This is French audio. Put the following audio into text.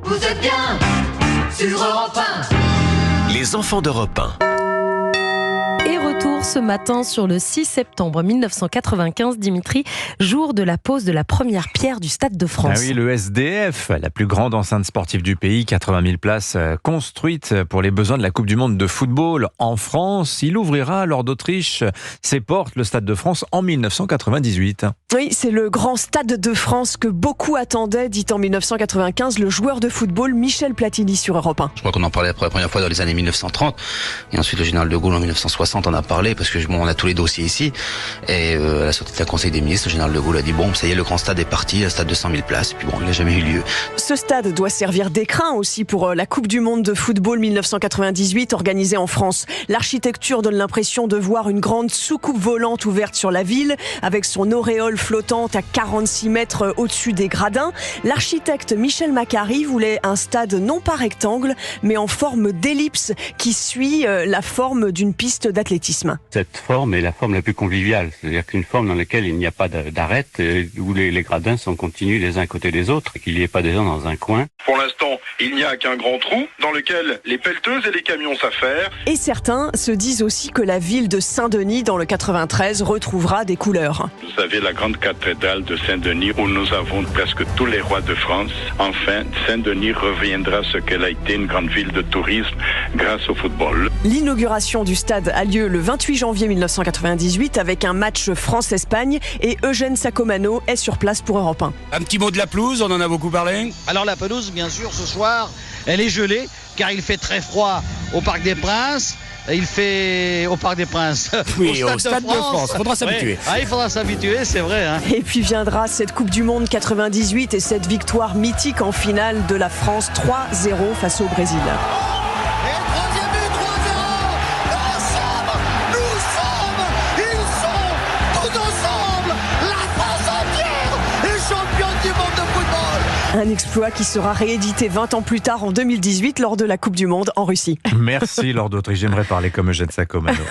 Vous êtes bien sur Europe 1. Les enfants d'Europe 1. Et retour ce matin sur le 6 septembre 1995, Dimitri, jour de la pose de la première pierre du Stade de France. Ah oui, le SDF, la plus grande enceinte sportive du pays, 80 000 places construites pour les besoins de la Coupe du Monde de football en France. Il ouvrira lors d'Autriche ses portes, le Stade de France, en 1998. Oui, c'est le grand Stade de France que beaucoup attendaient, dit en 1995 le joueur de football Michel Platini sur Europe 1. Je crois qu'on en parlait pour la première fois dans les années 1930 et ensuite le général de Gaulle en 1960 en a parlé parce que on a tous les dossiers ici et à la sortie d'un conseil des ministres, le général de Gaulle a dit bon, ça y est, le grand stade est parti, le stade de 100 000 places. Puis bon, il n'a jamais eu lieu. Ce stade doit servir d'écrin aussi pour la Coupe du Monde de football 1998 organisée en France. L'architecture donne l'impression de voir une grande soucoupe volante ouverte sur la ville avec son auréole flottante à 46 mètres au-dessus des gradins. L'architecte Michel Macari voulait un stade non pas rectangle mais en forme d'ellipse qui suit la forme d'une piste d'athlétisme. Cette forme est la forme la plus conviviale, c'est-à-dire qu'une forme dans laquelle il n'y a pas d'arête, où les gradins sont continus les uns à côté des autres, qu'il n'y ait pas des gens dans un coin. Pour l'instant, il n'y a qu'un grand trou dans lequel les pelleteuses et les camions s'affairent. Et certains se disent aussi que la ville de Saint-Denis, dans le 93, retrouvera des couleurs. Vous avez la grande cathédrale de Saint-Denis où nous avons presque tous les rois de France. Enfin, Saint-Denis reviendra ce qu'elle a été, une grande ville de tourisme grâce au football. L'inauguration du stade a lieu le 28 janvier 1998 avec un match France-Espagne et Eugène Sacomano est sur place pour Europe 1. Un petit mot de la pelouse, on en a beaucoup parlé. Alors la pelouse, bien sûr, ce soir, elle est gelée car il fait très froid au Parc des Princes. Il fait au Parc des Princes. Oui, au Stade de France. Faudra s'habituer. Ouais. Ah, il faudra s'habituer, c'est vrai. Hein. Et puis viendra cette Coupe du Monde 98 et cette victoire mythique en finale de la France 3-0 face au Brésil. Un exploit qui sera réédité 20 ans plus tard en 2018 lors de la Coupe du Monde en Russie. Merci Lord d'Autriche, j'aimerais parler comme Eugène Sacomano.